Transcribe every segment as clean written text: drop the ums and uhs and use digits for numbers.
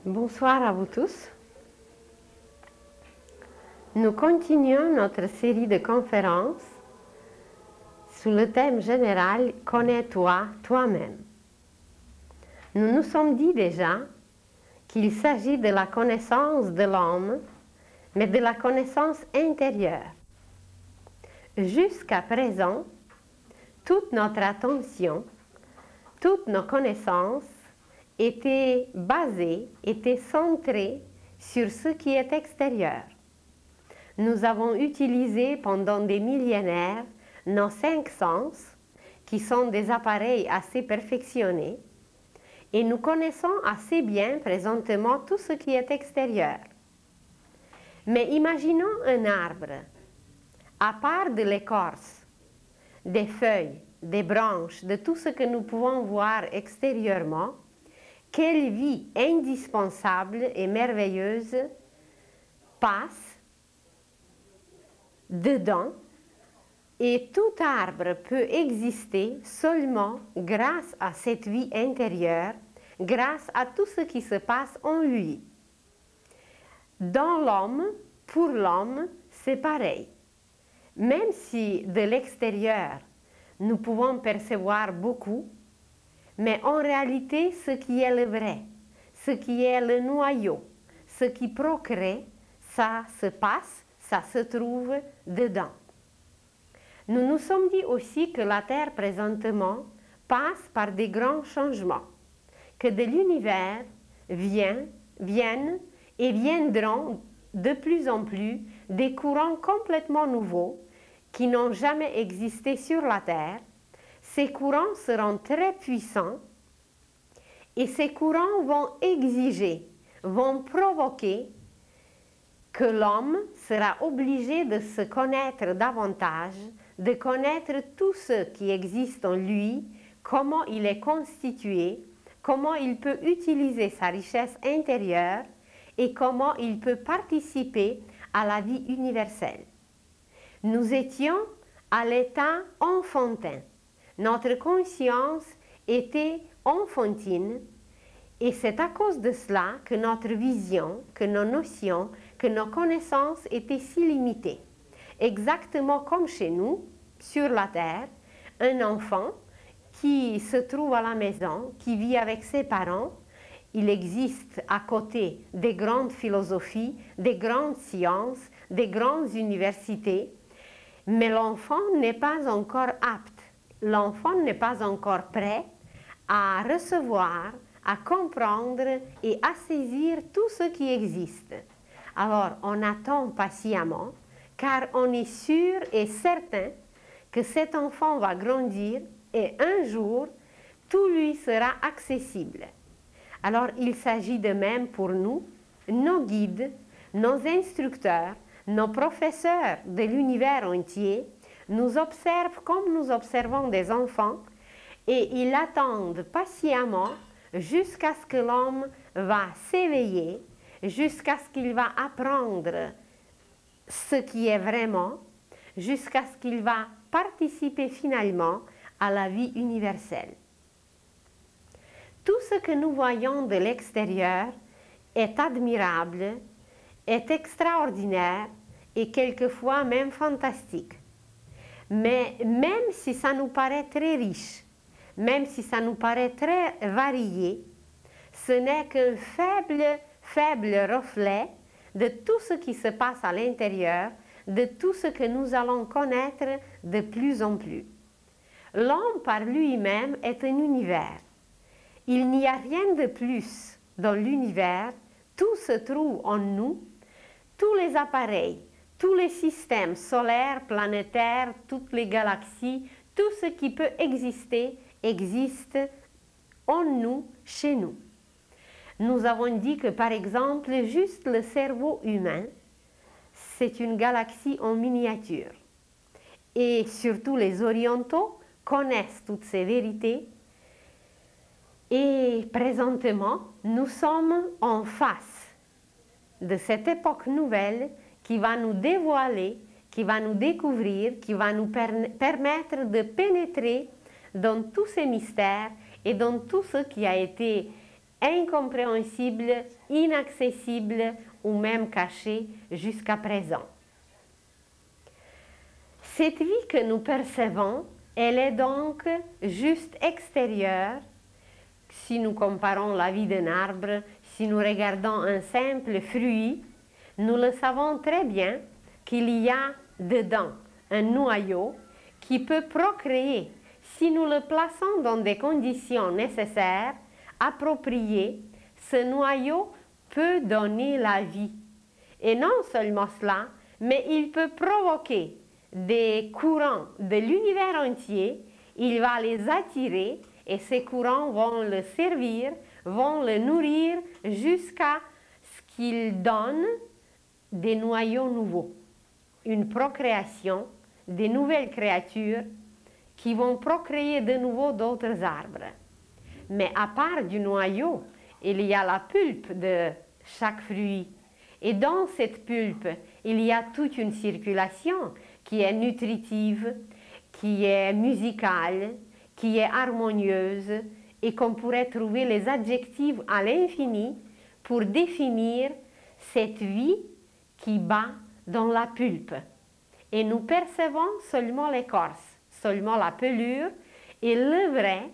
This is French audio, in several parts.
Bonsoir à vous tous. Nous continuons notre série de conférences sous le thème général « Connais-toi toi-même ». Nous nous sommes dit déjà qu'il s'agit de la connaissance de l'homme, mais de la connaissance intérieure. Jusqu'à présent, toute notre attention, toutes nos connaissances étaient basées, étaient centrées sur ce qui est extérieur. Nous avons utilisé pendant des millénaires nos 5 sens, qui sont des appareils assez perfectionnés, et nous connaissons assez bien présentement tout ce qui est extérieur. Mais imaginons un arbre, à part de l'écorce, des feuilles, des branches, de tout ce que nous pouvons voir extérieurement, quelle vie indispensable et merveilleuse passe dedans, et tout arbre peut exister seulement grâce à cette vie intérieure, grâce à tout ce qui se passe en lui. Dans l'homme, pour l'homme, c'est pareil. Même si de l'extérieur, nous pouvons percevoir beaucoup, mais en réalité, ce qui est le vrai, ce qui est le noyau, ce qui procrée, ça se passe, ça se trouve dedans. Nous nous sommes dit aussi que la Terre présentement passe par des grands changements, que de l'univers viennent et viendront de plus en plus des courants complètement nouveaux qui n'ont jamais existé sur la Terre. Ces courants seront très puissants et ces courants vont exiger, vont provoquer que l'homme sera obligé de se connaître davantage, de connaître tout ce qui existe en lui, comment il est constitué, comment il peut utiliser sa richesse intérieure et comment il peut participer à la vie universelle. Nous étions à l'état enfantin. Notre conscience était enfantine et c'est à cause de cela que notre vision, que nos notions, que nos connaissances étaient si limitées. Exactement comme chez nous, sur la Terre, un enfant qui se trouve à la maison, qui vit avec ses parents, il existe à côté des grandes philosophies, des grandes sciences, des grandes universités, mais l'enfant n'est pas encore apte. L'enfant n'est pas encore prêt à recevoir, à comprendre et à saisir tout ce qui existe. Alors, on attend patiemment, car on est sûr et certain que cet enfant va grandir et un jour, tout lui sera accessible. Alors, il s'agit de même pour nous, nos guides, nos instructeurs, nos professeurs de l'univers entier, nous observent comme nous observons des enfants et ils attendent patiemment jusqu'à ce que l'homme va s'éveiller, jusqu'à ce qu'il va apprendre ce qui est vraiment, jusqu'à ce qu'il va participer finalement à la vie universelle. Tout ce que nous voyons de l'extérieur est admirable, est extraordinaire et quelquefois même fantastique. Mais même si ça nous paraît très riche, même si ça nous paraît très varié, ce n'est qu'un faible reflet de tout ce qui se passe à l'intérieur, de tout ce que nous allons connaître de plus en plus. L'homme par lui-même est un univers. Il n'y a rien de plus dans l'univers, tout se trouve en nous, tous les appareils, tous les systèmes solaires, planétaires, toutes les galaxies, tout ce qui peut exister, existe en nous, chez nous. Nous avons dit que par exemple, juste le cerveau humain, c'est une galaxie en miniature. Et surtout les orientaux connaissent toutes ces vérités. Et présentement, nous sommes en face de cette époque nouvelle qui va nous dévoiler, qui va nous découvrir, qui va nous permettre de pénétrer dans tous ces mystères et dans tout ce qui a été incompréhensible, inaccessible ou même caché jusqu'à présent. Cette vie que nous percevons, elle est donc juste extérieure. Si nous comparons la vie d'un arbre, si nous regardons un simple fruit, nous le savons très bien qu'il y a dedans un noyau qui peut procréer. Si nous le plaçons dans des conditions nécessaires, appropriées, ce noyau peut donner la vie. Et non seulement cela, mais il peut provoquer des courants de l'univers entier, il va les attirer et ces courants vont le servir, vont le nourrir jusqu'à ce qu'il donne des noyaux nouveaux, une procréation, des nouvelles créatures qui vont procréer de nouveau d'autres arbres. Mais à part du noyau, il y a la pulpe de chaque fruit. Et dans cette pulpe, il y a toute une circulation qui est nutritive, qui est musicale, qui est harmonieuse et qu'on pourrait trouver les adjectifs à l'infini pour définir cette vie qui bat dans la pulpe. Et nous percevons seulement l'écorce, seulement la pelure et le vrai,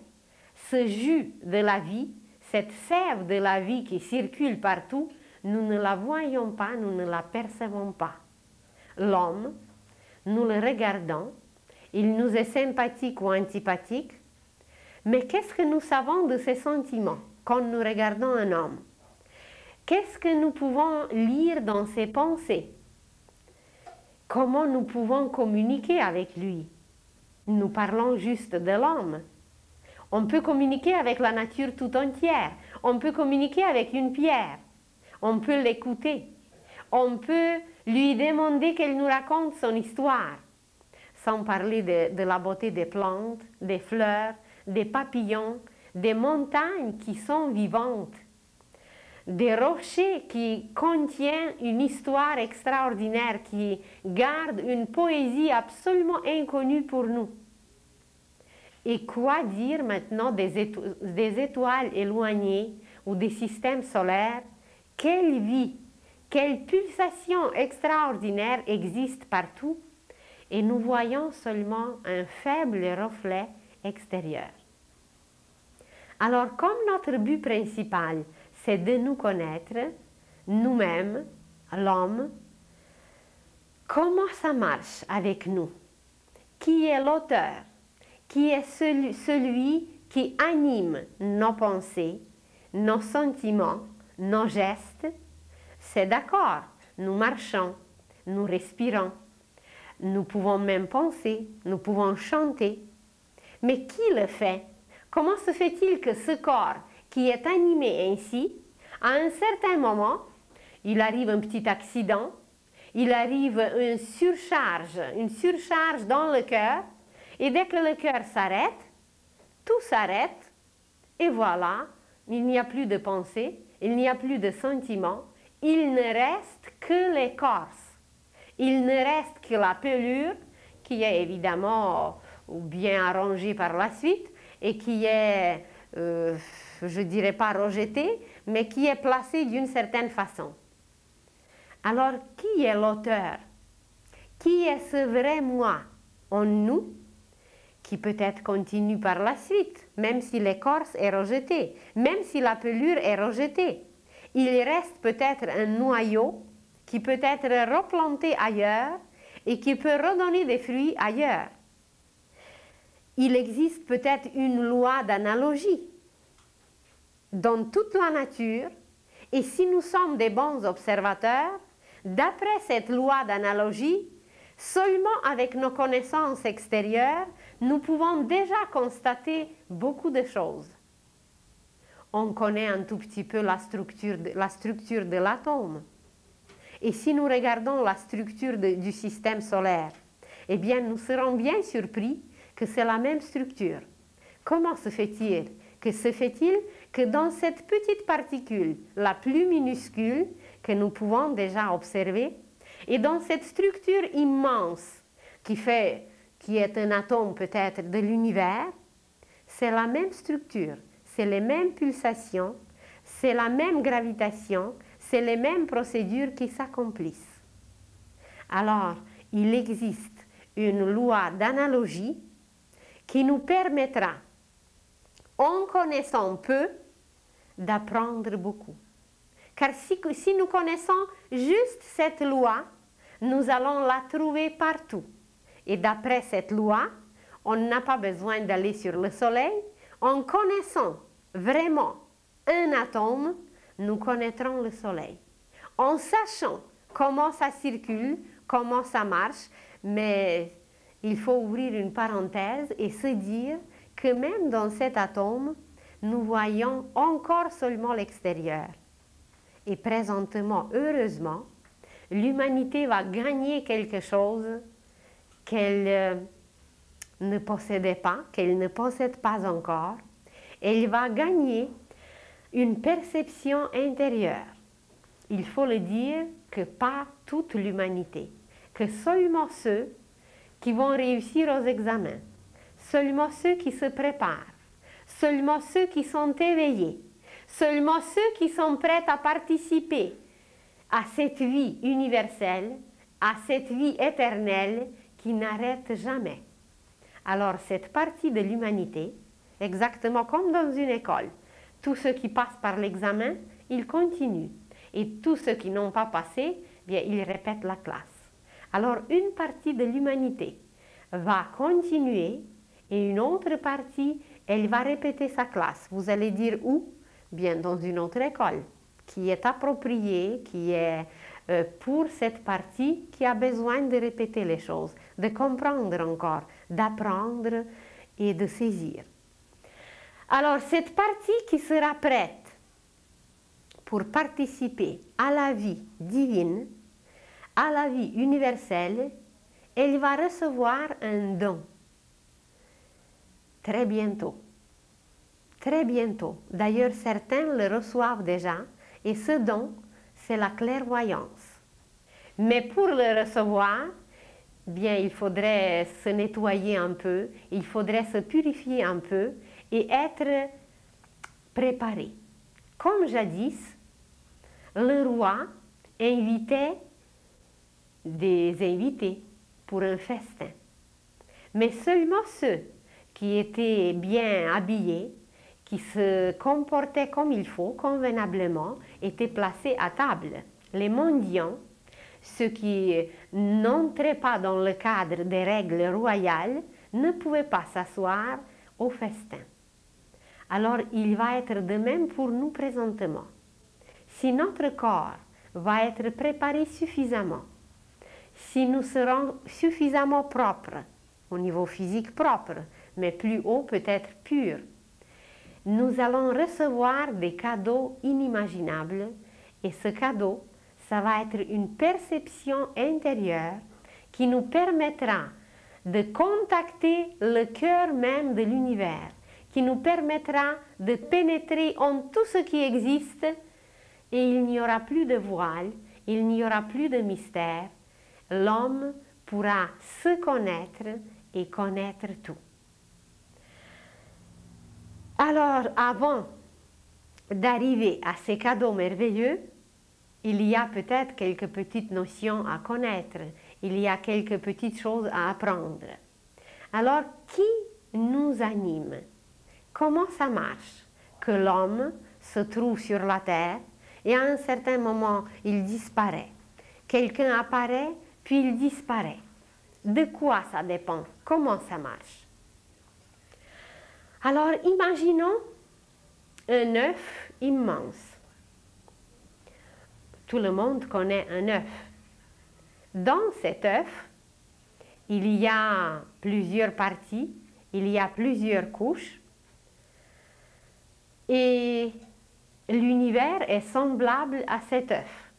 ce jus de la vie, cette sève de la vie qui circule partout, nous ne la voyons pas, nous ne la percevons pas. L'homme, nous le regardons, il nous est sympathique ou antipathique, mais qu'est-ce que nous savons de ses sentiments quand nous regardons un homme? Qu'est-ce que nous pouvons lire dans ses pensées? Comment nous pouvons communiquer avec lui? Nous parlons juste de l'homme. On peut communiquer avec la nature tout entière. On peut communiquer avec une pierre. On peut l'écouter. On peut lui demander qu'elle nous raconte son histoire. Sans parler de la beauté des plantes, des fleurs, des papillons, des montagnes qui sont vivantes, des rochers qui contiennent une histoire extraordinaire, qui gardent une poésie absolument inconnue pour nous. Et quoi dire maintenant des étoiles éloignées ou des systèmes solaires? Quelle vie, quelle pulsation extraordinaire existe partout et nous voyons seulement un faible reflet extérieur. Alors, comme notre but principal, c'est de nous connaître, nous-mêmes, l'homme, comment ça marche avec nous? Qui est l'auteur? Qui est celui qui anime nos pensées, nos sentiments, nos gestes? C'est d'accord, nous marchons, nous respirons, nous pouvons même penser, nous pouvons chanter. Mais qui le fait? Comment se fait-il que ce corps qui est animé ainsi, à un certain moment, il arrive un petit accident, il arrive une surcharge dans le cœur, et dès que le cœur s'arrête, tout s'arrête, et voilà, il n'y a plus de pensée, il n'y a plus de sentiments, il ne reste que l'écorce, il ne reste que la pelure, qui est évidemment bien arrangée par la suite, et qui est, je ne dirais pas rejetée, mais qui est placée d'une certaine façon. Alors, qui est l'auteur? Qui est ce vrai moi en nous, qui peut-être continue par la suite, même si l'écorce est rejetée, même si la pelure est rejetée? Il reste peut-être un noyau qui peut être replanté ailleurs et qui peut redonner des fruits ailleurs. Il existe peut-être une loi d'analogie dans toute la nature, et si nous sommes des bons observateurs, d'après cette loi d'analogie, seulement avec nos connaissances extérieures, nous pouvons déjà constater beaucoup de choses. On connaît un tout petit peu la structure de l'atome. Et si nous regardons la structure du système solaire, eh bien, nous serons bien surpris que c'est la même structure. Comment se fait-il que dans cette petite particule, la plus minuscule, que nous pouvons déjà observer, et dans cette structure immense qui est un atome peut-être de l'univers, c'est la même structure, c'est les mêmes pulsations, c'est la même gravitation, c'est les mêmes procédures qui s'accomplissent. Alors, il existe une loi d'analogie qui nous permettra, en connaissant peu, d'apprendre beaucoup. Car si nous connaissons juste cette loi, nous allons la trouver partout. Et d'après cette loi, on n'a pas besoin d'aller sur le soleil. En connaissant vraiment un atome, nous connaîtrons le soleil. En sachant comment ça circule, comment ça marche, mais il faut ouvrir une parenthèse et se dire que même dans cet atome, nous voyons encore seulement l'extérieur. Et présentement, heureusement, l'humanité va gagner quelque chose qu'elle ne possédait pas, qu'elle ne possède pas encore. Elle va gagner une perception intérieure. Il faut le dire que pas toute l'humanité, que seulement ceux qui vont réussir aux examens, seulement ceux qui se préparent, seulement ceux qui sont éveillés, seulement ceux qui sont prêts à participer à cette vie universelle, à cette vie éternelle qui n'arrête jamais. Alors cette partie de l'humanité, exactement comme dans une école, tous ceux qui passent par l'examen, ils continuent. Et tous ceux qui n'ont pas passé, bien, ils répètent la classe. Alors une partie de l'humanité va continuer et une autre partie, elle va répéter sa classe. Vous allez dire où? Bien, dans une autre école qui est appropriée, qui est pour cette partie qui a besoin de répéter les choses, de comprendre encore, d'apprendre et de saisir. Alors, cette partie qui sera prête pour participer à la vie divine, à la vie universelle, elle va recevoir un don. Très bientôt. Très bientôt. D'ailleurs, certains le reçoivent déjà, et ce don, c'est la clairvoyance. Mais pour le recevoir, bien, il faudrait se nettoyer un peu, il faudrait se purifier un peu et être préparé. Comme jadis, le roi invitait des invités pour un festin. Mais seulement ceux qui étaient bien habillés, qui se comportaient comme il faut, convenablement, étaient placés à table. Les mendiants, ceux qui n'entraient pas dans le cadre des règles royales, ne pouvaient pas s'asseoir au festin. Alors, il va être de même pour nous présentement. Si notre corps va être préparé suffisamment, si nous serons suffisamment propres, au niveau physique propre, mais plus haut peut-être pur, nous allons recevoir des cadeaux inimaginables et ce cadeau, ça va être une perception intérieure qui nous permettra de contacter le cœur même de l'univers, qui nous permettra de pénétrer en tout ce qui existe et il n'y aura plus de voile, il n'y aura plus de mystère. L'homme pourra se connaître et connaître tout. Alors, avant d'arriver à ces cadeaux merveilleux, il y a peut-être quelques petites notions à connaître, il y a quelques petites choses à apprendre. Alors, qui nous anime? Comment ça marche que l'homme se trouve sur la terre et à un certain moment, il disparaît? Quelqu'un apparaît, puis il disparaît. De quoi ça dépend? Comment ça marche? Alors, imaginons un œuf immense. Tout le monde connaît un œuf. Dans cet œuf, il y a plusieurs parties, il y a plusieurs couches. Et l'univers est semblable à cet œuf.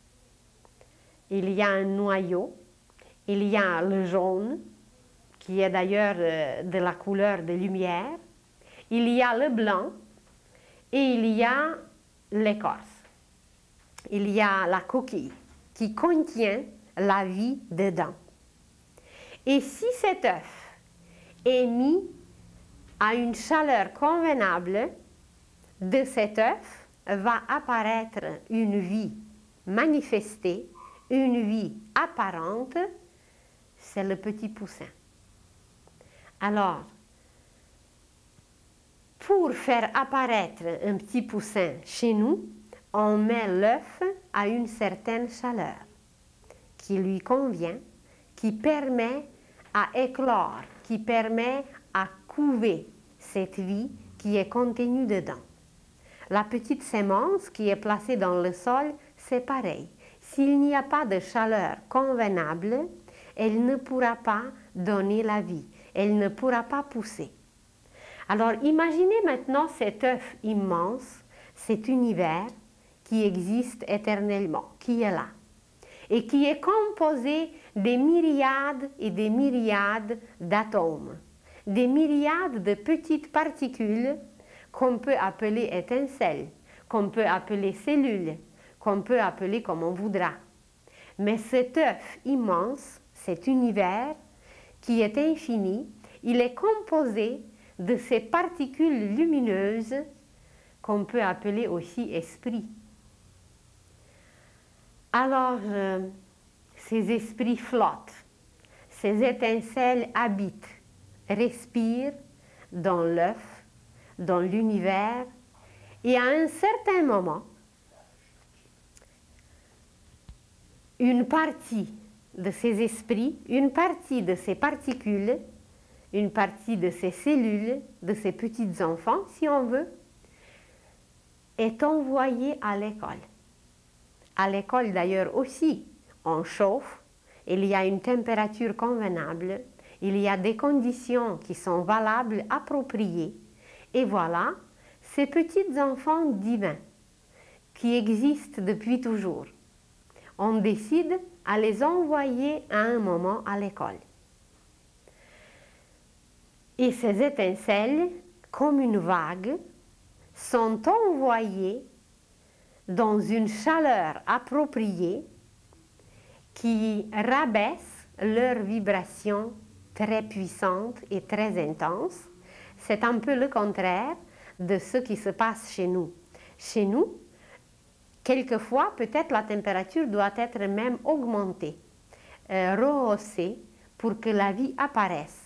Il y a un noyau, il y a le jaune, qui est d'ailleurs de la couleur de lumière. Il y a le blanc et il y a l'écorce. Il y a la coquille qui contient la vie dedans. Et si cet œuf est mis à une chaleur convenable de cet œuf, va apparaître une vie manifestée, une vie apparente, c'est le petit poussin. Alors, pour faire apparaître un petit poussin chez nous, on met l'œuf à une certaine chaleur qui lui convient, qui permet à éclore, qui permet à couver cette vie qui est contenue dedans. La petite sémence qui est placée dans le sol, c'est pareil. S'il n'y a pas de chaleur convenable, elle ne pourra pas donner la vie, elle ne pourra pas pousser. Alors imaginez maintenant cet œuf immense, cet univers qui existe éternellement, qui est là, et qui est composé des myriades et des myriades d'atomes, des myriades de petites particules qu'on peut appeler étincelles, qu'on peut appeler cellules, qu'on peut appeler comme on voudra. Mais cet œuf immense, cet univers qui est infini, il est composé de ces particules lumineuses qu'on peut appeler aussi esprits. Alors, ces esprits flottent, ces étincelles habitent, respirent dans l'œuf, dans l'univers, et à un certain moment, une partie de ces esprits, une partie de ces particules, une partie de ces cellules, de ces petits enfants, si on veut, est envoyée à l'école. À l'école d'ailleurs aussi, on chauffe, il y a une température convenable, il y a des conditions qui sont valables, appropriées. Et voilà, ces petits enfants divins qui existent depuis toujours, on décide à les envoyer à un moment à l'école. Et ces étincelles, comme une vague, sont envoyées dans une chaleur appropriée qui rabaisse leur vibration très puissante et très intense. C'est un peu le contraire de ce qui se passe chez nous. Chez nous, quelquefois, peut-être la température doit être même augmentée, rehaussée pour que la vie apparaisse.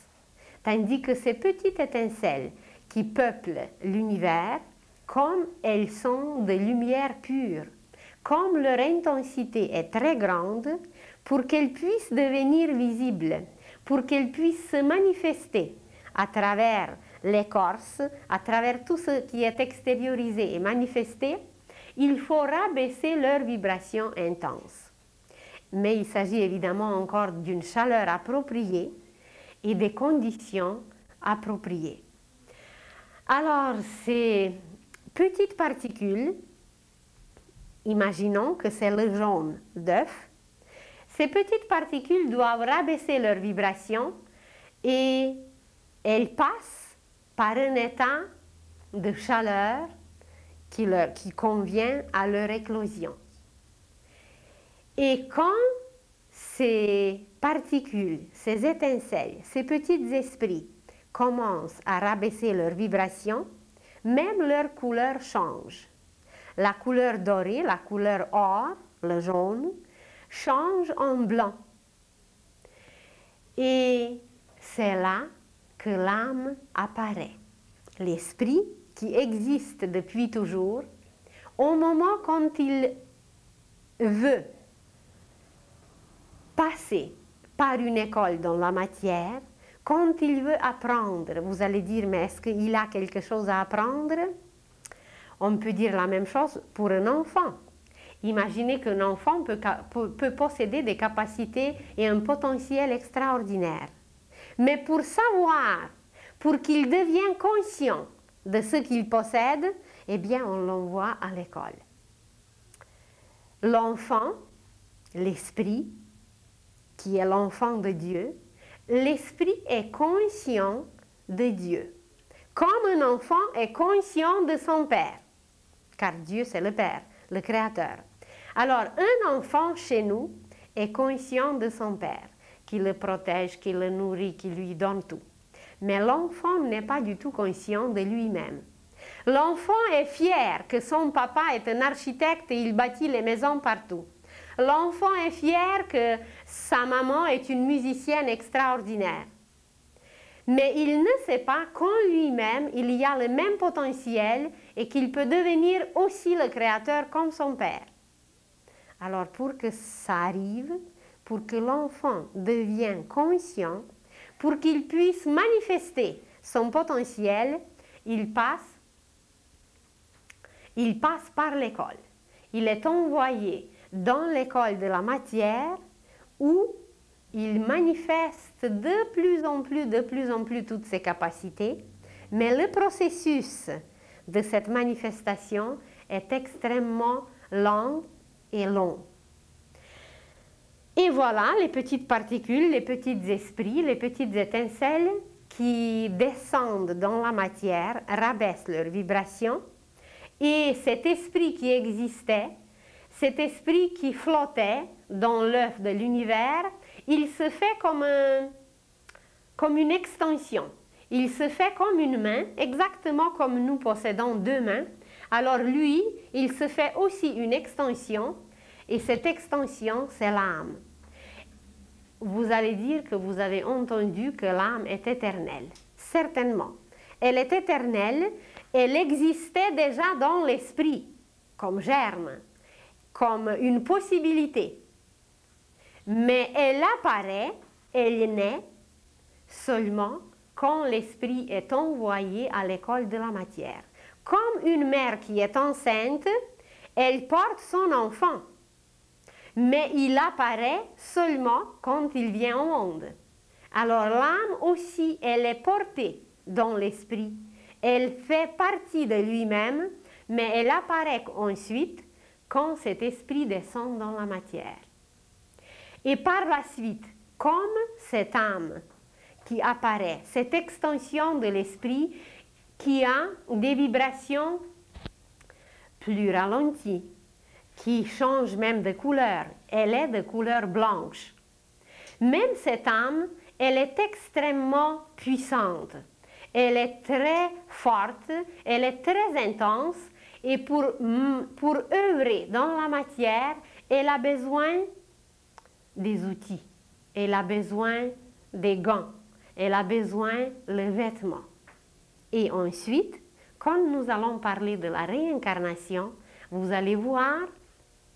Tandis que ces petites étincelles qui peuplent l'univers, comme elles sont de lumière pure, comme leur intensité est très grande, pour qu'elles puissent devenir visibles, pour qu'elles puissent se manifester à travers l'écorce, à travers tout ce qui est extériorisé et manifesté, il faut rabaisser leur vibration intense. Mais il s'agit évidemment encore d'une chaleur appropriée et des conditions appropriées. Alors, ces petites particules, imaginons que c'est le jaune d'œuf, ces petites particules doivent rabaisser leur vibration et elles passent par un état de chaleur qui convient à leur éclosion. Et quand ces particules, ces étincelles, ces petits esprits commencent à rabaisser leur vibration, même leur couleur change. La couleur dorée, la couleur or, le jaune, change en blanc. Et c'est là que l'âme apparaît. L'esprit qui existe depuis toujours, au moment quand il veut passer par une école dans la matière, quand il veut apprendre, vous allez dire, mais est-ce qu'il a quelque chose à apprendre? On peut dire la même chose pour un enfant. Imaginez qu'un enfant peut posséder des capacités et un potentiel extraordinaire. Mais pour savoir, pour qu'il devienne conscient de ce qu'il possède, eh bien, on l'envoie à l'école. L'enfant, l'esprit, qui est l'enfant de Dieu, l'esprit est conscient de Dieu, comme un enfant est conscient de son Père, car Dieu c'est le Père, le Créateur. Alors, un enfant chez nous est conscient de son Père, qui le protège, qui le nourrit, qui lui donne tout. Mais l'enfant n'est pas du tout conscient de lui-même. L'enfant est fier que son papa est un architecte et il bâtit les maisons partout. L'enfant est fier que sa maman est une musicienne extraordinaire. Mais il ne sait pas qu'en lui-même, il y a le même potentiel et qu'il peut devenir aussi le créateur comme son père. Alors pour que ça arrive, pour que l'enfant devienne conscient, pour qu'il puisse manifester son potentiel, il passe par l'école. Il est envoyé dans l'école de la matière où il manifeste de plus en plus toutes ses capacités, mais le processus de cette manifestation est extrêmement lent et long. Et voilà les petites particules, les petits esprits, les petites étincelles qui descendent dans la matière, rabaissent leur vibration, et cet esprit qui existait, cet esprit qui flottait dans l'œuf de l'univers, il se fait comme une extension. Il se fait comme une main, exactement comme nous possédons deux mains. Alors lui, il se fait aussi une extension, et cette extension, c'est l'âme. Vous allez dire que vous avez entendu que l'âme est éternelle. Certainement. Elle est éternelle, elle existait déjà dans l'esprit, comme germe, comme une possibilité. Mais elle apparaît, elle naît seulement quand l'esprit est envoyé à l'école de la matière. Comme une mère qui est enceinte, elle porte son enfant. Mais il apparaît seulement quand il vient au monde. Alors l'âme aussi, elle est portée dans l'esprit. Elle fait partie de lui-même, mais elle apparaît ensuite quand cet esprit descend dans la matière. Et par la suite, comme cette âme qui apparaît, cette extension de l'esprit qui a des vibrations plus ralenties, qui change même de couleur. Elle est de couleur blanche. Même cette âme, elle est extrêmement puissante. Elle est très forte, elle est très intense et pour œuvrer dans la matière, elle a besoin des outils, elle a besoin des gants, elle a besoin des vêtements. Et ensuite, quand nous allons parler de la réincarnation, vous allez voir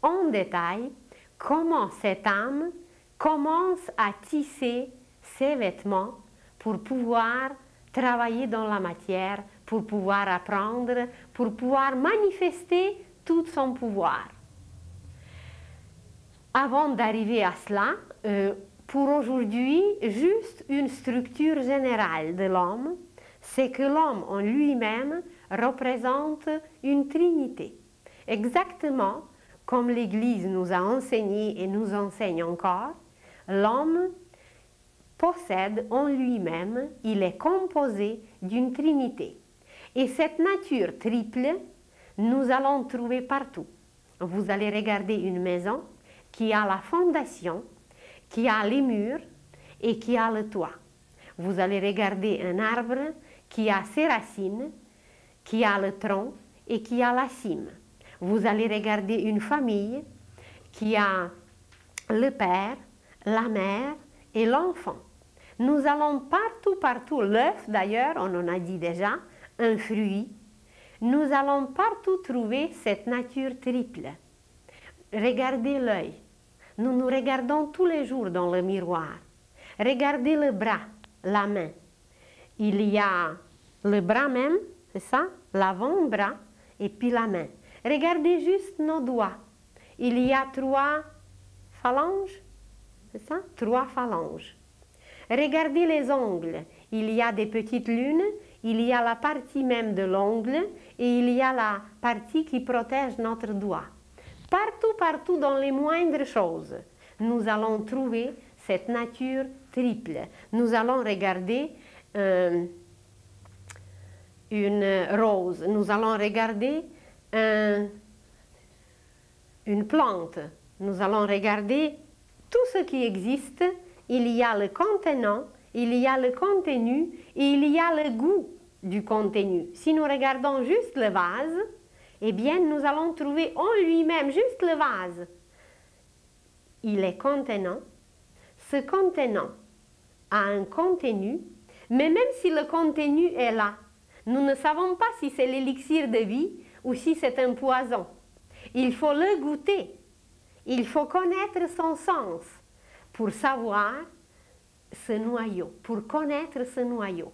en détail comment cette âme commence à tisser ses vêtements pour pouvoir travailler dans la matière, pour pouvoir apprendre, pour pouvoir manifester tout son pouvoir. Avant d'arriver à cela, pour aujourd'hui, juste une structure générale de l'homme, c'est que l'homme en lui-même représente une trinité. Exactement comme l'Église nous a enseigné et nous enseigne encore, l'homme possède en lui-même, il est composé d'une trinité. Et cette nature triple, nous allons trouver partout. Vous allez regarder une maison qui a la fondation, qui a les murs et qui a le toit. Vous allez regarder un arbre qui a ses racines, qui a le tronc et qui a la cime. Vous allez regarder une famille qui a le père, la mère et l'enfant. Nous allons partout, l'œuf d'ailleurs, on en a dit déjà, un fruit. Nous allons partout trouver cette nature triple. Regardez l'œil. Nous nous regardons tous les jours dans le miroir. Regardez le bras, la main. Il y a le bras même, c'est ça, l'avant-bras et puis la main. Regardez juste nos doigts. Il y a 3 phalanges, c'est ça? 3 phalanges. Regardez les ongles. Il y a des petites lunes, il y a la partie même de l'ongle et il y a la partie qui protège notre doigt. Partout dans les moindres choses, nous allons trouver cette nature triple. Nous allons regarder une rose, nous allons regarder une plante, nous allons regarder tout ce qui existe. Il y a le contenant, il y a le contenu et il y a le goût, du contenu. Si nous regardons juste le vase, eh bien, nous allons trouver en lui-même juste le vase. Il est contenant. Ce contenant a un contenu, mais même si le contenu est là, nous ne savons pas si c'est l'élixir de vie ou si c'est un poison. Il faut le goûter. Il faut connaître son sens pour savoir ce noyau, pour connaître ce noyau.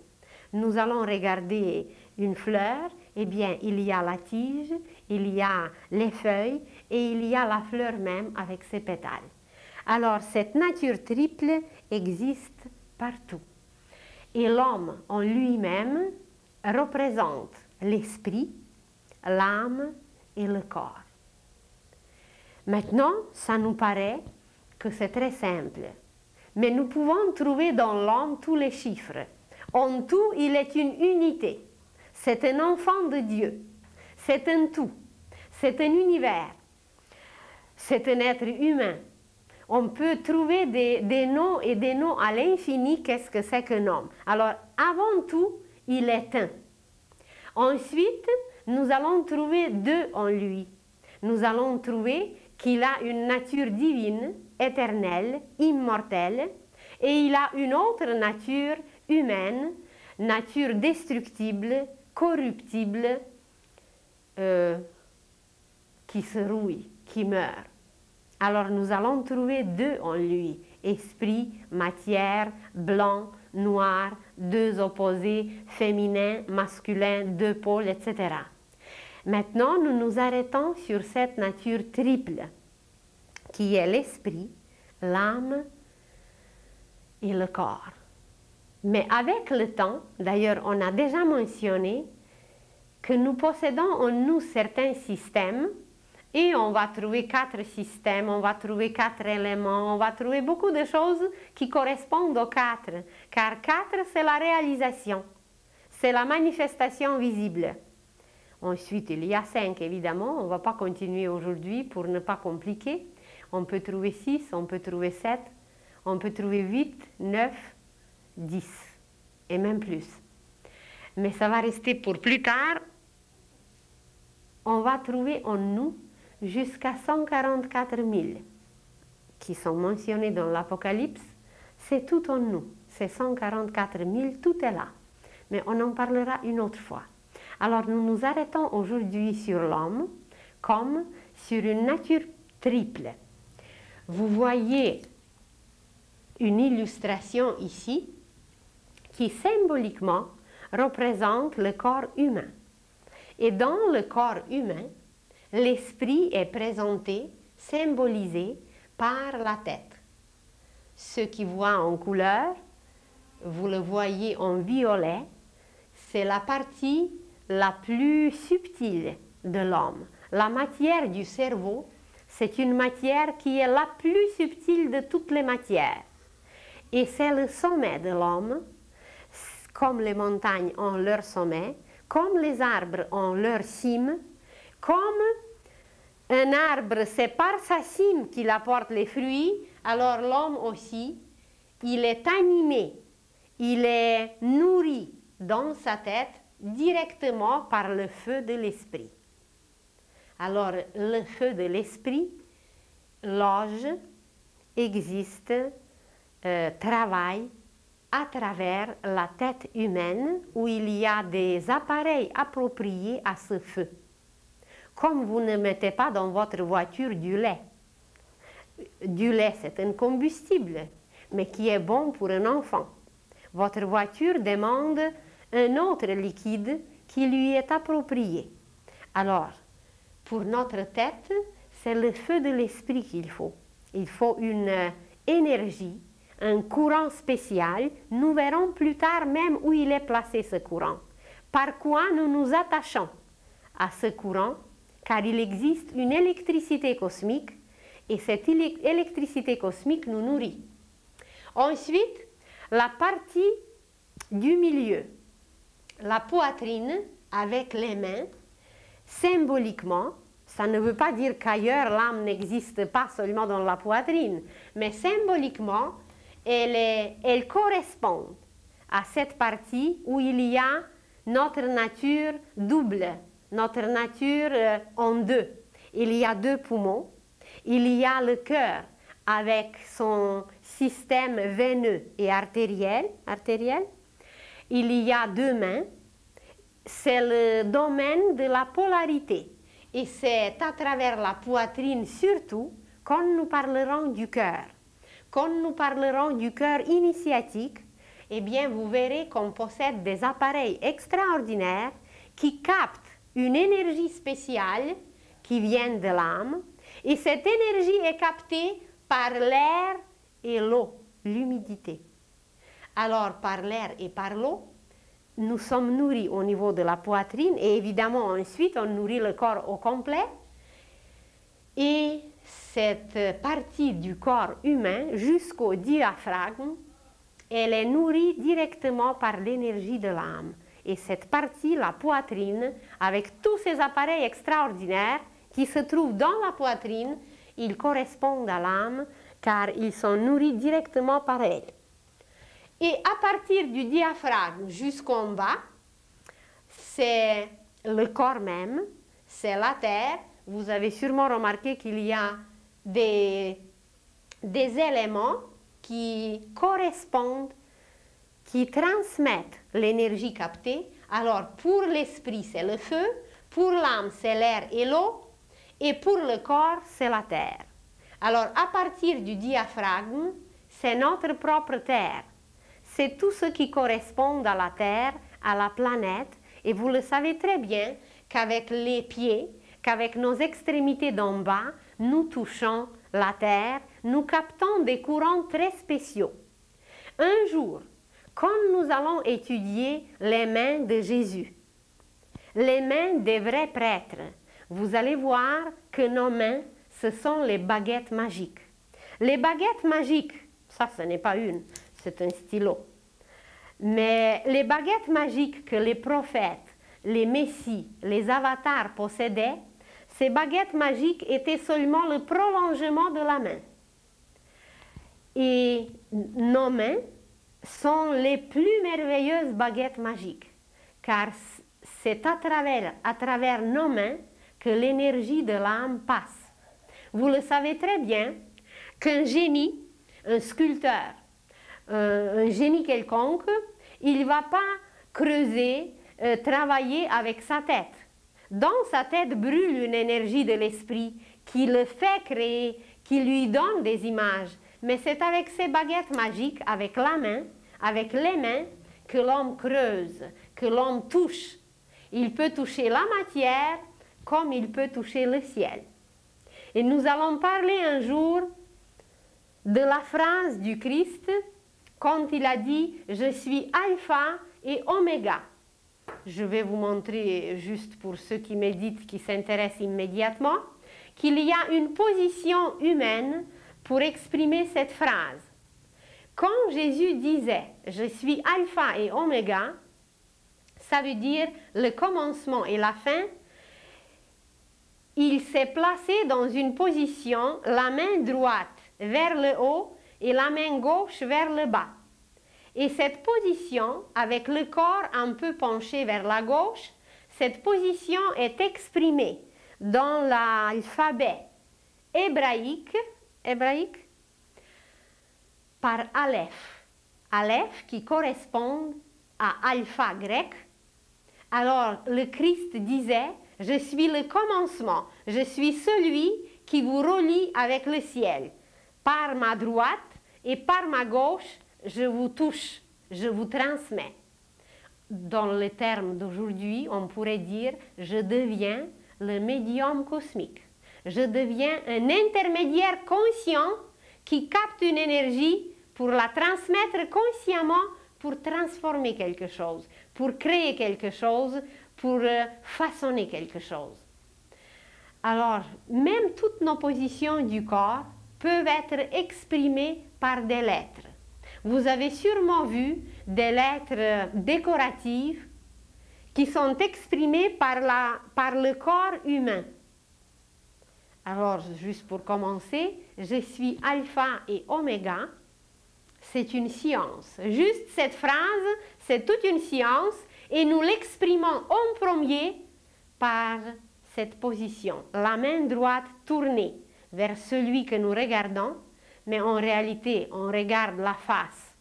Nous allons regarder une fleur, eh bien, il y a la tige, il y a les feuilles et il y a la fleur même avec ses pétales. Alors, cette nature triple existe partout. Et l'homme en lui-même représente l'esprit, l'âme et le corps. Maintenant, ça nous paraît que c'est très simple. Mais nous pouvons trouver dans l'homme tous les chiffres. En tout, il est une unité. C'est un enfant de Dieu. C'est un tout. C'est un univers. C'est un être humain. On peut trouver des noms et des noms à l'infini. Qu'est-ce que c'est qu'un homme? Alors, avant tout, il est un. Ensuite, nous allons trouver deux en lui. Nous allons trouver qu'il a une nature divine, éternelle, immortelle, et il a une autre nature humaine, nature destructible, corruptible, qui se rouille, qui meurt. Alors nous allons trouver deux en lui, esprit, matière, blanc, noir, deux opposés, féminin, masculin, deux pôles, etc. Maintenant, nous nous arrêtons sur cette nature triple, qui est l'esprit, l'âme et le corps. Mais avec le temps, d'ailleurs, on a déjà mentionné que nous possédons en nous certains systèmes, et on va trouver 4 systèmes, on va trouver 4 éléments, on va trouver beaucoup de choses qui correspondent aux 4, car 4, c'est la réalisation, c'est la manifestation visible. Ensuite, il y a 5, évidemment, on ne va pas continuer aujourd'hui pour ne pas compliquer. On peut trouver 6, on peut trouver 7, on peut trouver 8, 9, 10 et même plus. Mais ça va rester pour plus tard. On va trouver en nous jusqu'à 144 000 qui sont mentionnés dans l'Apocalypse. C'est tout en nous, c'est 144 000, tout est là. Mais on en parlera une autre fois. Alors nous nous arrêtons aujourd'hui sur l'homme comme sur une nature triple. Vous voyez une illustration ici qui symboliquement représente le corps humain. Et dans le corps humain, l'esprit est présenté, symbolisé par la tête. Ceux qui voient en couleur, vous le voyez en violet, c'est la partie la plus subtile de l'homme. La matière du cerveau, c'est une matière qui est la plus subtile de toutes les matières. Et c'est le sommet de l'homme, comme les montagnes ont leur sommet, comme les arbres ont leur cime, comme un arbre, c'est par sa cime qu'il apporte les fruits, alors l'homme aussi, il est animé, il est nourri dans sa tête directement par le feu de l'esprit. Alors, le feu de l'esprit loge, existe, travaille à travers la tête humaine où il y a des appareils appropriés à ce feu. Comme vous ne mettez pas dans votre voiture du lait. Du lait, c'est un combustible, mais qui est bon pour un enfant. Votre voiture demande un autre liquide qui lui est approprié. Alors, pour notre tête, c'est le feu de l'esprit qu'il faut. Il faut une énergie, un courant spécial. Nous verrons plus tard même où il est placé ce courant. Par quoi nous nous attachons à ce courant, car il existe une électricité cosmique et cette électricité cosmique nous nourrit. Ensuite, la partie du milieu, la poitrine avec les mains, symboliquement, ça ne veut pas dire qu'ailleurs l'âme n'existe pas seulement dans la poitrine, mais symboliquement, elle correspond à cette partie où il y a notre nature double, notre nature en deux. Il y a deux poumons, il y a le cœur avec son système veineux et artériel. Il y a deux mains, c'est le domaine de la polarité. Et c'est à travers la poitrine surtout qu'on nous parlerons du cœur. Quand nous parlerons du cœur initiatique, eh bien vous verrez qu'on possède des appareils extraordinaires qui captent une énergie spéciale qui vient de l'âme. Et cette énergie est captée par l'air et l'eau, l'humidité. Alors par l'air et par l'eau, nous sommes nourris au niveau de la poitrine et évidemment ensuite on nourrit le corps au complet. Et cette partie du corps humain jusqu'au diaphragme, elle est nourrie directement par l'énergie de l'âme. Et cette partie, la poitrine, avec tous ces appareils extraordinaires qui se trouvent dans la poitrine, ils correspondent à l'âme car ils sont nourris directement par elle. Et à partir du diaphragme jusqu'en bas, c'est le corps même, c'est la terre. Vous avez sûrement remarqué qu'il y a des éléments qui correspondent, qui transmettent l'énergie captée. Alors pour l'esprit, c'est le feu, pour l'âme, c'est l'air et l'eau, et pour le corps, c'est la terre. Alors à partir du diaphragme, c'est notre propre terre. C'est tout ce qui correspond à la terre, à la planète, et vous le savez très bien qu'avec les pieds, qu'avec nos extrémités d'en bas, nous touchons la terre, nous captons des courants très spéciaux. Un jour, quand nous allons étudier les mains de Jésus, les mains des vrais prêtres, vous allez voir que nos mains, ce sont les baguettes magiques. Les baguettes magiques, ça ce n'est pas une, c'est un stylo. Mais les baguettes magiques que les prophètes, les messies, les avatars possédaient, ces baguettes magiques étaient seulement le prolongement de la main. Et nos mains sont les plus merveilleuses baguettes magiques, car c'est à travers nos mains que l'énergie de l'âme passe. Vous le savez très bien qu'un génie, un sculpteur, un génie quelconque, il ne va pas creuser, travailler avec sa tête. Dans sa tête brûle une énergie de l'esprit qui le fait créer, qui lui donne des images. Mais c'est avec ces baguettes magiques, avec la main, avec les mains, que l'homme creuse, que l'homme touche. Il peut toucher la matière comme il peut toucher le ciel. Et nous allons parler un jour de la phrase du Christ quand il a dit « Je suis alpha et oméga ». Je vais vous montrer, juste pour ceux qui méditent, qui s'intéressent immédiatement, qu'il y a une position humaine pour exprimer cette phrase. Quand Jésus disait « Je suis alpha et oméga », ça veut dire le commencement et la fin. Il s'est placé dans une position, la main droite vers le haut et la main gauche vers le bas. Et cette position, avec le corps un peu penché vers la gauche, cette position est exprimée dans l'alphabet hébraïque par Aleph. Aleph qui correspond à alpha grec. Alors le Christ disait « Je suis le commencement, je suis celui qui vous relie avec le ciel. Par ma droite et par ma gauche, je vous touche, je vous transmets. » Dans le terme d'aujourd'hui, on pourrait dire « Je deviens le médium cosmique. Je deviens un intermédiaire conscient qui capte une énergie pour la transmettre consciemment pour transformer quelque chose, pour créer quelque chose, pour façonner quelque chose. » Alors, même toutes nos positions du corps peuvent être exprimées par des lettres. Vous avez sûrement vu des lettres décoratives qui sont exprimées par le corps humain. Alors, juste pour commencer, je suis alpha et oméga. C'est une science. Juste cette phrase, c'est toute une science et nous l'exprimons en premier par cette position, la main droite tournée vers celui que nous regardons, mais en réalité, on regarde la face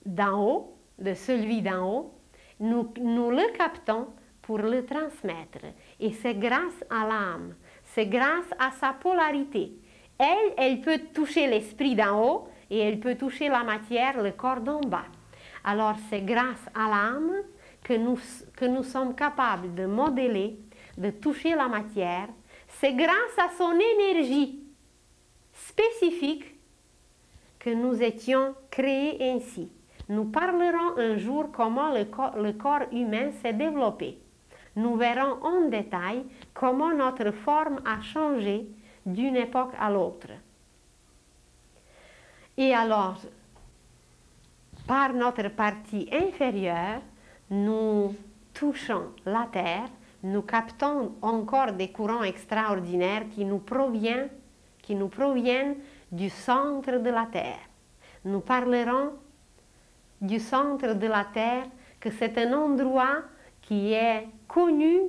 d'en haut, de celui d'en haut, nous le captons pour le transmettre. Et c'est grâce à l'âme, c'est grâce à sa polarité. Elle peut toucher l'esprit d'en haut et elle peut toucher la matière, le corps d'en bas. Alors c'est grâce à l'âme que nous sommes capables de modeler, de toucher la matière. C'est grâce à son énergie spécifique que nous étions créés ainsi. Nous parlerons un jour comment le corps humain s'est développé. Nous verrons en détail comment notre forme a changé d'une époque à l'autre. Et alors, par notre partie inférieure, nous touchons la terre, nous captons encore des courants extraordinaires qui nous proviennent du centre de la terre. Nous parlerons du centre de la terre, que c'est un endroit qui est connu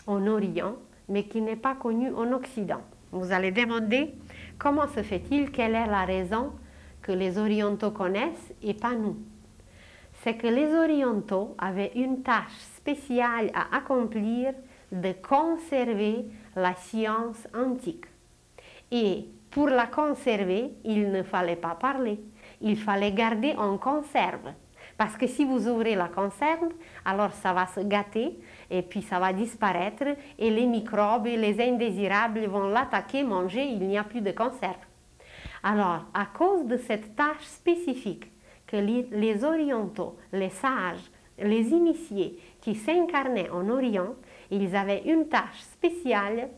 en Orient, mais qui n'est pas connu en Occident. Vous allez demander comment se fait-il, quelle est la raison que les Orientaux connaissent et pas nous. C'est que les Orientaux avaient une tâche spéciale à accomplir de conserver la science antique. Et pour la conserver, il ne fallait pas parler, il fallait garder en conserve. Parce que si vous ouvrez la conserve, alors ça va se gâter et puis ça va disparaître et les microbes et les indésirables vont l'attaquer, manger, il n'y a plus de conserve. Alors, à cause de cette tâche spécifique que les orientaux, les sages, les initiés qui s'incarnaient en Orient, ils avaient une tâche spéciale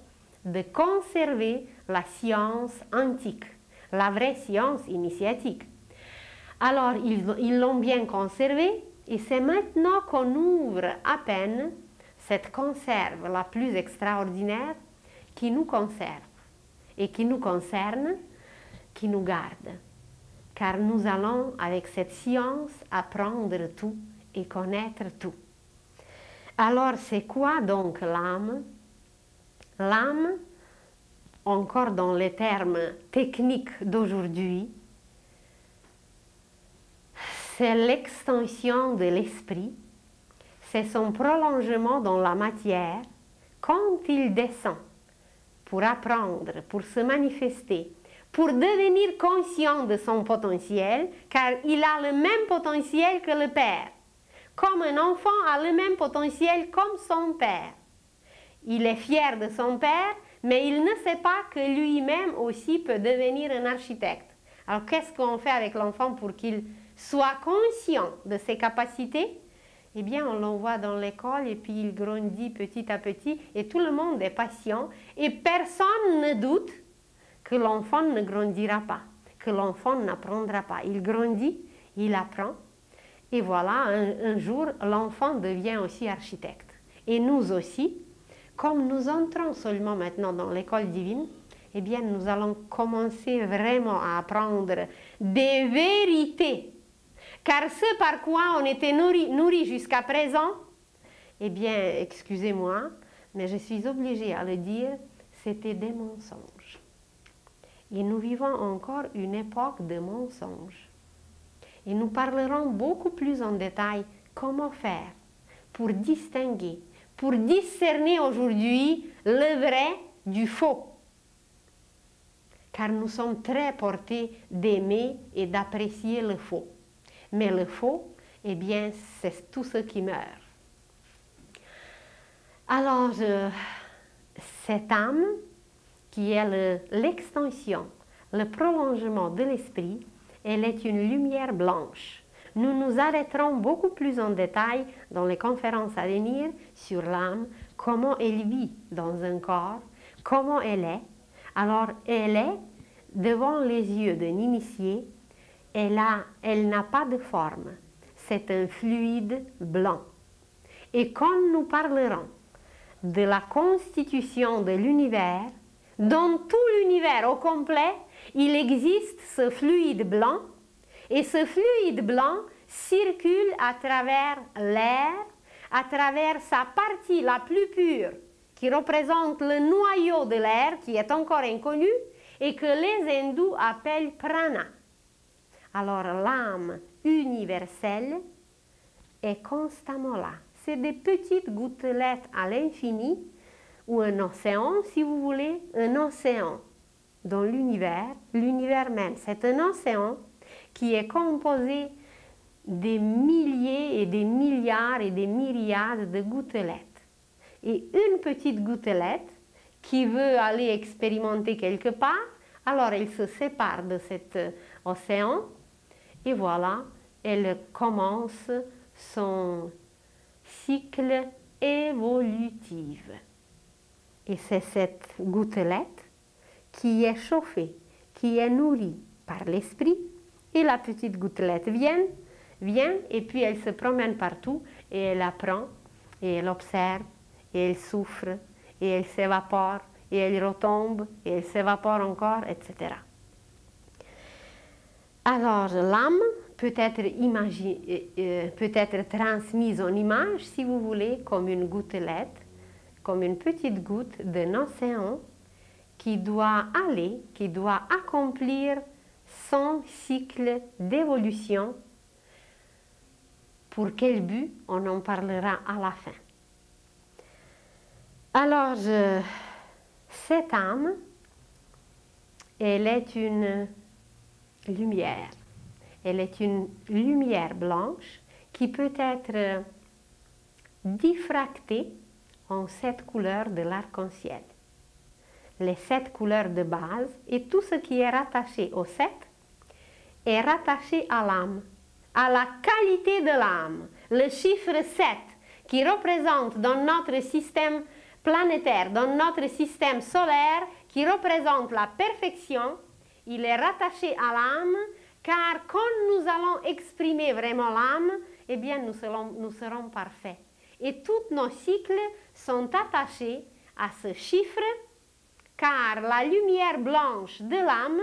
de conserver la science antique, la vraie science initiatique. Alors, ils l'ont bien conservé et c'est maintenant qu'on ouvre à peine cette conserve la plus extraordinaire qui nous conserve et qui nous concerne, qui nous garde. Car nous allons, avec cette science, apprendre tout et connaître tout. Alors, c'est quoi donc l'âme? L'âme, encore dans les termes techniques d'aujourd'hui, c'est l'extension de l'esprit, c'est son prolongement dans la matière quand il descend pour apprendre, pour se manifester, pour devenir conscient de son potentiel, car il a le même potentiel que le Père. Comme un enfant a le même potentiel comme son Père. Il est fier de son Père, mais il ne sait pas que lui-même aussi peut devenir un architecte. Alors qu'est-ce qu'on fait avec l'enfant pour qu'il soit conscient de ses capacités? Eh bien, on l'envoie dans l'école et puis il grandit petit à petit et tout le monde est patient et personne ne doute que l'enfant ne grandira pas, que l'enfant n'apprendra pas. Il grandit, il apprend et voilà, un jour, l'enfant devient aussi architecte. Et nous aussi, comme nous entrons seulement maintenant dans l'école divine, eh bien, nous allons commencer vraiment à apprendre des vérités. Car ce par quoi on était nourri jusqu'à présent, eh bien, excusez-moi, mais je suis obligée à le dire, c'était des mensonges. Et nous vivons encore une époque de mensonges. Et nous parlerons beaucoup plus en détail comment faire pour distinguer, pour discerner aujourd'hui le vrai du faux. Car nous sommes très portés d'aimer et d'apprécier le faux. Mais le faux, eh bien, c'est tout ce qui meurt. Alors, cette âme, qui est l'extension, le prolongement de l'esprit, elle est une lumière blanche. Nous nous arrêterons beaucoup plus en détail dans les conférences à venir sur l'âme, comment elle vit dans un corps, comment elle est. Alors, elle est devant les yeux d'un initié, elle n'a pas de forme, c'est un fluide blanc. Et quand nous parlerons de la constitution de l'univers, dans tout l'univers au complet, il existe ce fluide blanc, et ce fluide blanc circule à travers l'air, à travers sa partie la plus pure, qui représente le noyau de l'air, qui est encore inconnu, et que les hindous appellent prana. Alors l'âme universelle est constamment là. C'est des petites gouttelettes à l'infini, ou un océan, si vous voulez, un océan dans l'univers, l'univers même. C'est un océan qui est composé des milliers et des milliards et des myriades de gouttelettes. Et une petite gouttelette qui veut aller expérimenter quelque part, alors elle se sépare de cet océan et voilà, elle commence son cycle évolutif. Et c'est cette gouttelette qui est chauffée, qui est nourrie par l'esprit, et la petite gouttelette vient et puis elle se promène partout et elle apprend et elle observe et elle souffre et elle s'évapore et elle retombe et elle s'évapore encore, etc. Alors l'âme peut être transmise en image, si vous voulez, comme une gouttelette, comme une petite goutte d'un océan qui doit aller, qui doit accomplir son cycle d'évolution. Pour quel but? On en parlera à la fin. Alors, cette âme, elle est une lumière. Elle est une lumière blanche qui peut être diffractée en 7 couleurs de l'arc-en-ciel. Les 7 couleurs de base et tout ce qui est rattaché aux 7 est rattaché à l'âme, à la qualité de l'âme. Le chiffre 7 qui représente dans notre système planétaire, dans notre système solaire, qui représente la perfection, il est rattaché à l'âme, car quand nous allons exprimer vraiment l'âme, eh bien nous serons parfaits. Et tous nos cycles sont attachés à ce chiffre, car la lumière blanche de l'âme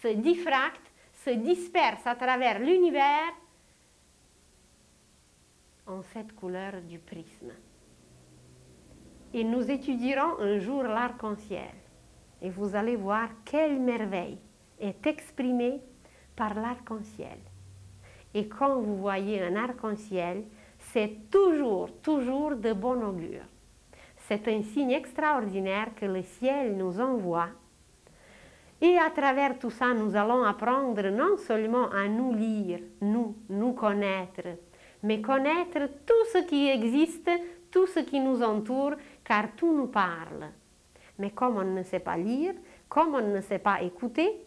se diffracte, se disperse à travers l'univers en 7 couleurs du prisme. Et nous étudierons un jour l'arc-en-ciel. Et vous allez voir quelle merveille est exprimée par l'arc-en-ciel. Et quand vous voyez un arc-en-ciel, c'est toujours de bon augure. C'est un signe extraordinaire que le ciel nous envoie. Et à travers tout ça, nous allons apprendre non seulement à nous lire, nous connaître, mais connaître tout ce qui existe, tout ce qui nous entoure, car tout nous parle. Mais comme on ne sait pas lire, comme on ne sait pas écouter,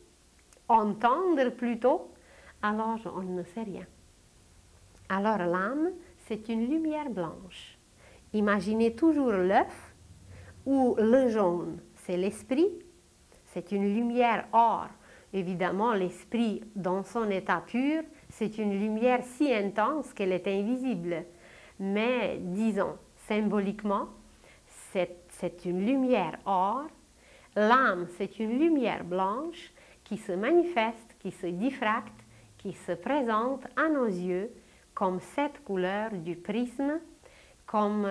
entendre plutôt, alors on ne sait rien. Alors l'âme, c'est une lumière blanche. Imaginez toujours l'œuf, où le jaune, c'est l'esprit, c'est une lumière or. Évidemment, l'esprit, dans son état pur, c'est une lumière si intense qu'elle est invisible. Mais, disons, symboliquement, c'est une lumière or. L'âme, c'est une lumière blanche qui se manifeste, qui se diffracte, qui se présente à nos yeux comme 7 couleurs du prisme, comme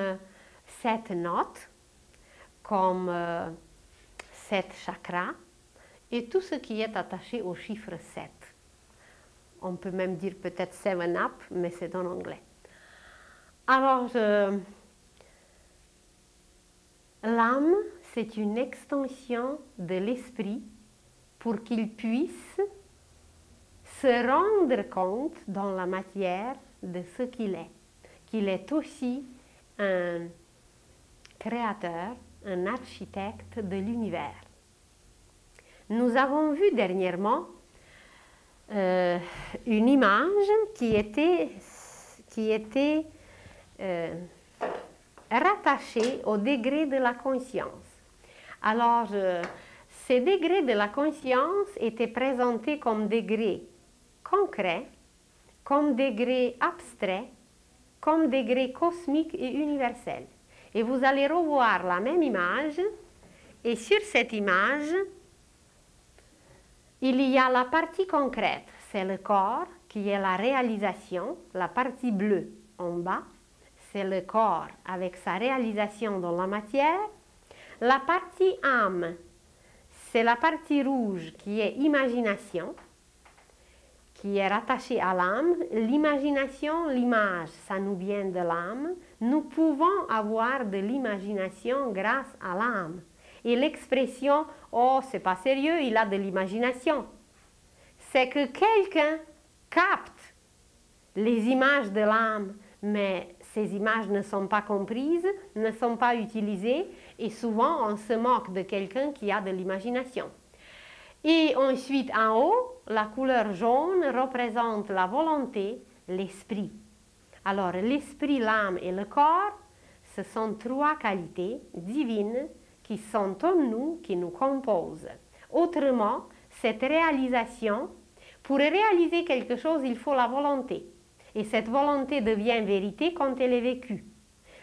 7 notes, comme 7 chakras et tout ce qui est attaché au chiffre 7. On peut même dire peut-être 7-up, mais c'est en anglais. Alors, l'âme, c'est une extension de l'esprit pour qu'il puisse se rendre compte dans la matière de ce qu'il est aussi un créateur, un architecte de l'univers. Nous avons vu dernièrement une image qui était rattachée au degré de la conscience. Alors, ces degrés de la conscience étaient présentés comme degrés concrets, comme degrés abstraits, comme degrés cosmiques et universels. Et vous allez revoir la même image, et sur cette image, il y a la partie concrète, c'est le corps qui est la réalisation, la partie bleue en bas, c'est le corps avec sa réalisation dans la matière. La partie âme, c'est la partie rouge qui est imagination, qui est rattachée à l'âme. L'imagination, l'image, ça nous vient de l'âme. Nous pouvons avoir de l'imagination grâce à l'âme. Et l'expression « oh, c'est pas sérieux, il a de l'imagination », c'est que quelqu'un capte les images de l'âme, mais ces images ne sont pas comprises, ne sont pas utilisées, et souvent on se moque de quelqu'un qui a de l'imagination. Et ensuite, en haut, la couleur jaune représente la volonté, l'esprit. Alors, l'esprit, l'âme et le corps, ce sont trois qualités divines qui sont en nous, qui nous composent. Autrement, cette réalisation, pour réaliser quelque chose, il faut la volonté. Et cette volonté devient vérité quand elle est vécue.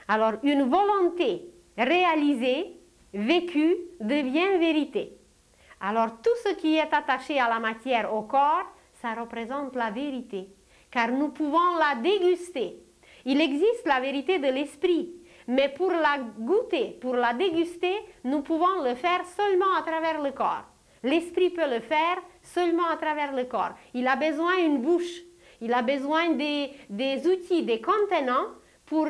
Alors, une volonté réalisée, vécue, devient vérité. Alors, tout ce qui est attaché à la matière, au corps, ça représente la vérité, car nous pouvons la déguster. Il existe la vérité de l'esprit, mais pour la goûter, pour la déguster, nous pouvons le faire seulement à travers le corps. L'esprit peut le faire seulement à travers le corps. Il a besoin d'une bouche, il a besoin des outils, des contenants pour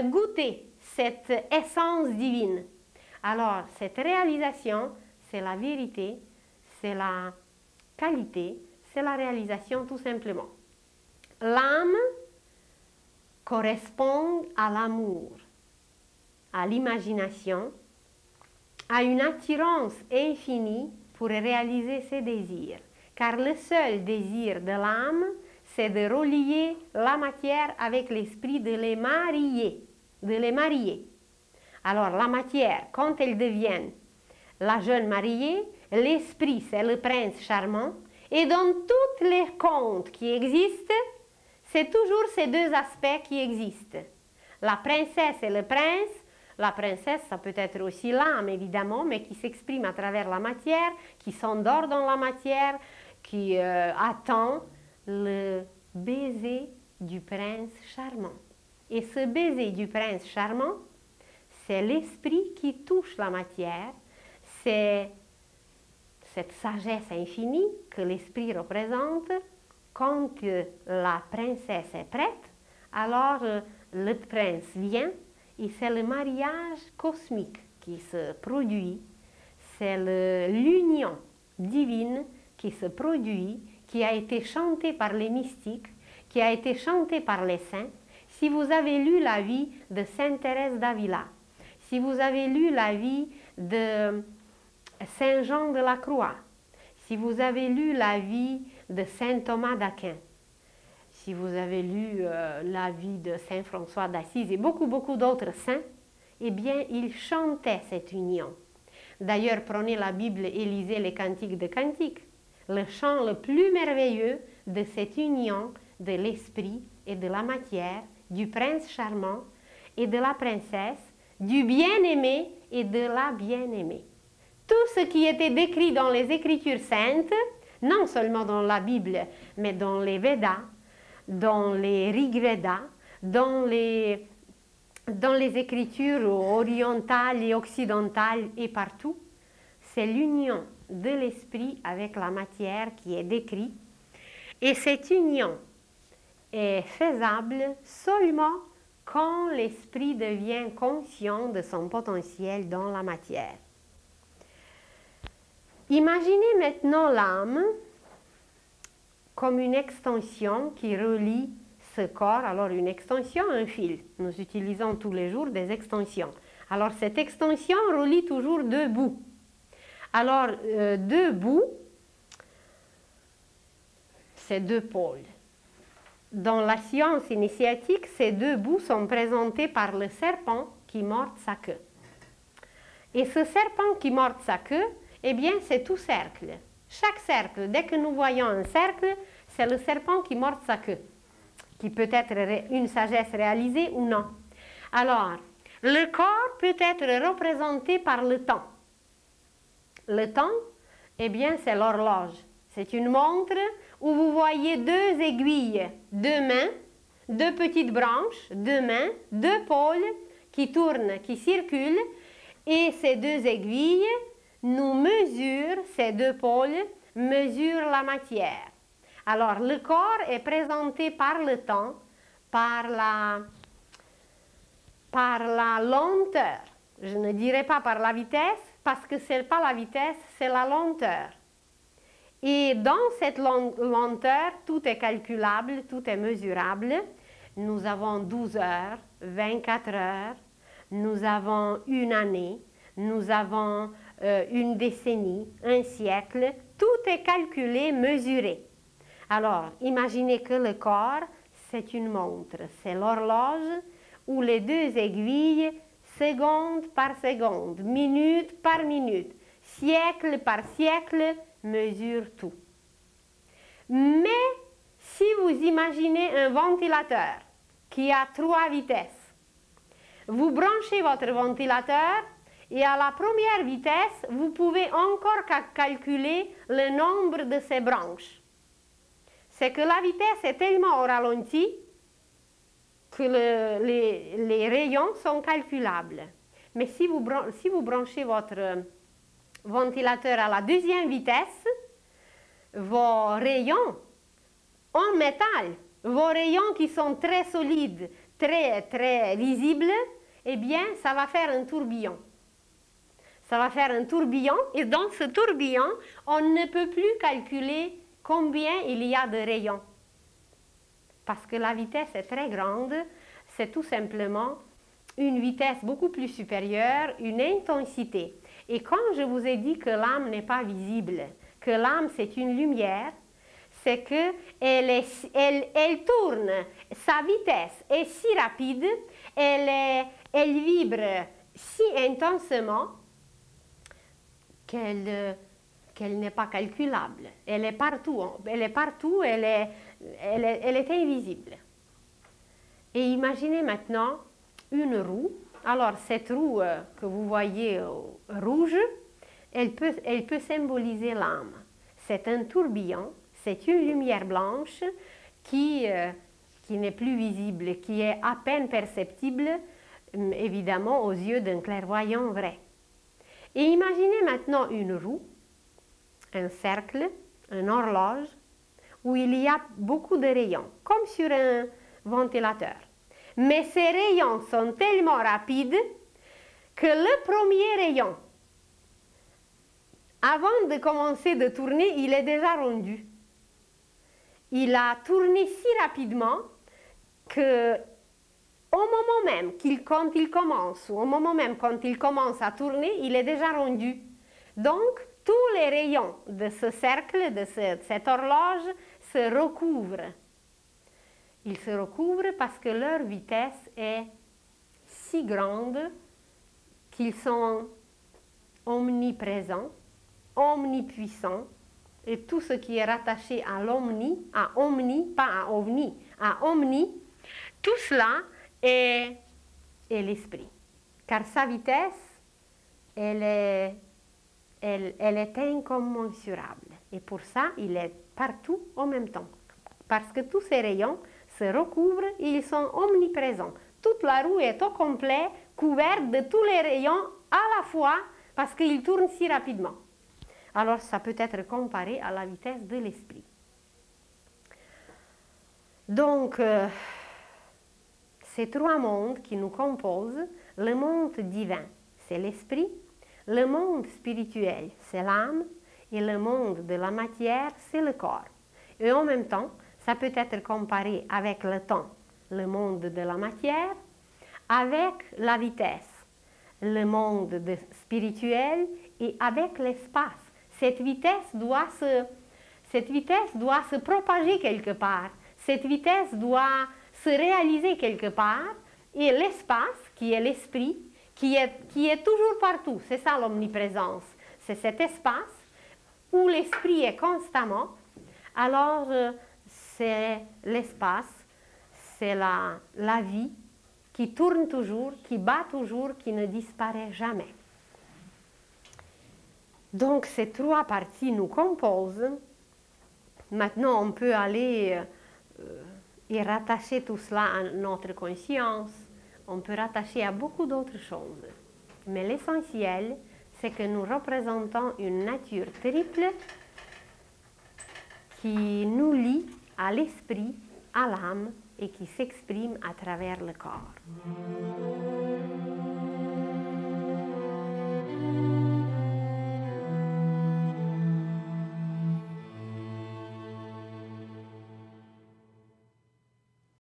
goûter cette essence divine. Alors, cette réalisation, c'est la vérité, c'est la qualité, c'est la réalisation tout simplement. L'âme correspond à l'amour, à l'imagination, à une attirance infinie pour réaliser ses désirs. Car le seul désir de l'âme, c'est de relier la matière avec l'esprit, de les marier, de les marier. Alors la matière, quand elle devient la jeune mariée, l'esprit, c'est le prince charmant, et dans tous les contes qui existent, c'est toujours ces deux aspects qui existent. La princesse et le prince. La princesse, ça peut être aussi l'âme, évidemment, mais qui s'exprime à travers la matière, qui s'endort dans la matière, qui attend le baiser du prince charmant. Et ce baiser du prince charmant, c'est l'esprit qui touche la matière, c'est cette sagesse infinie que l'esprit représente. Quand la princesse est prête, alors le prince vient. Et c'est le mariage cosmique qui se produit, c'est l'union divine qui se produit, qui a été chantée par les mystiques, qui a été chantée par les saints. Si vous avez lu la vie de Sainte Thérèse d'Avila, si vous avez lu la vie de Saint Jean de la Croix, si vous avez lu la vie de Saint Thomas d'Aquin, si vous avez lu la vie de Saint François d'Assise et beaucoup d'autres saints, eh bien, ils chantaient cette union. D'ailleurs, prenez la Bible et lisez les cantiques de cantiques. Le chant le plus merveilleux de cette union de l'esprit et de la matière, du prince charmant et de la princesse, du bien-aimé et de la bien-aimée. Tout ce qui était décrit dans les Écritures saintes, non seulement dans la Bible, mais dans les Védas, dans les Rig-Védas, dans les écritures orientales et occidentales et partout, c'est l'union de l'esprit avec la matière qui est décrite. Et cette union est faisable seulement quand l'esprit devient conscient de son potentiel dans la matière. Imaginez maintenant l'âme comme une extension qui relie ce corps. Alors une extension, un fil. Nous utilisons tous les jours des extensions. Alors cette extension relie toujours deux bouts. Alors deux bouts, c'est deux pôles. Dans la science initiatique, ces deux bouts sont présentés par le serpent qui mord sa queue. Et ce serpent qui mord sa queue, eh bien c'est tout cercle. Chaque cercle, dès que nous voyons un cercle, c'est le serpent qui mord sa queue, qui peut être une sagesse réalisée ou non. Alors, le corps peut être représenté par le temps. Le temps, eh bien, c'est l'horloge. C'est une montre où vous voyez deux aiguilles, deux mains, deux petites branches, deux mains, deux pôles qui tournent, qui circulent, et ces deux aiguilles nous mesurent, ces deux pôles mesurent la matière. Alors, le corps est présenté par le temps, par la lenteur. Je ne dirais pas par la vitesse, parce que ce n'est pas la vitesse, c'est la lenteur. Et dans cette lenteur, tout est calculable, tout est mesurable. Nous avons 12 heures, 24 heures, nous avons une année, nous avons une décennie, un siècle. Tout est calculé, mesuré. Alors, imaginez que le corps, c'est une montre, c'est l'horloge où les deux aiguilles, seconde par seconde, minute par minute, siècle par siècle, mesurent tout. Mais si vous imaginez un ventilateur qui a 3 vitesses, vous branchez votre ventilateur et à la première vitesse, vous pouvez encore calculer le nombre de ses branches. C'est que la vitesse est tellement au ralenti que les rayons sont calculables. Mais si vous branchez votre ventilateur à la deuxième vitesse, vos rayons en métal, vos rayons qui sont très solides, très visibles, eh bien, ça va faire un tourbillon. Ça va faire un tourbillon et dans ce tourbillon, on ne peut plus calculer combien il y a de rayons. Parce que la vitesse est très grande, c'est tout simplement une vitesse beaucoup plus supérieure, une intensité. Et quand je vous ai dit que l'âme n'est pas visible, que l'âme c'est une lumière, c'est qu'elle tourne, sa vitesse est si rapide, elle vibre si intensément qu'elle n'est pas calculable. Elle est partout, elle est invisible. Et imaginez maintenant une roue. Alors cette roue que vous voyez rouge, elle peut symboliser l'âme. C'est un tourbillon, c'est une lumière blanche qui n'est plus visible, qui est à peine perceptible, évidemment aux yeux d'un clairvoyant vrai. Et imaginez maintenant une roue, un cercle, une horloge, où il y a beaucoup de rayons, comme sur un ventilateur. Mais ces rayons sont tellement rapides que le premier rayon, avant de commencer de tourner, il est déjà rendu. Il a tourné si rapidement que au moment même quand il commence, ou au moment même quand il commence à tourner, il est déjà rendu. Donc, tous les rayons de ce cercle, de cette horloge, se recouvrent. Ils se recouvrent parce que leur vitesse est si grande qu'ils sont omniprésents, omnipuissants, et tout ce qui est rattaché à l'omni, pas à ovni, à omni, tout cela est l'esprit. Car sa vitesse, elle est incommensurable. Et pour ça, il est partout en même temps. Parce que tous ces rayons se recouvrent et ils sont omniprésents. Toute la roue est au complet couverte de tous les rayons à la fois parce qu'ils tournent si rapidement. Alors ça peut être comparé à la vitesse de l'esprit. Donc, ces 3 mondes qui nous composent, le monde divin, c'est l'esprit, le monde spirituel, c'est l'âme, et le monde de la matière, c'est le corps. Et en même temps, ça peut être comparé avec le temps, le monde de la matière, avec la vitesse, le monde spirituel, et avec l'espace. Cette vitesse doit se propager quelque part. Cette vitesse doit se réaliser quelque part. Et l'espace, qui est l'esprit, qui est toujours partout, c'est ça l'omniprésence. C'est cet espace où l'esprit est constamment. Alors, c'est l'espace, c'est la vie qui tourne toujours, qui bat toujours, qui ne disparaît jamais. Donc, ces 3 parties nous composent Maintenant, on peut aller et rattacher tout cela à notre conscience. On peut rattacher à beaucoup d'autres choses. Mais l'essentiel, c'est que nous représentons une nature triple qui nous lie à l'esprit, à l'âme et qui s'exprime à travers le corps.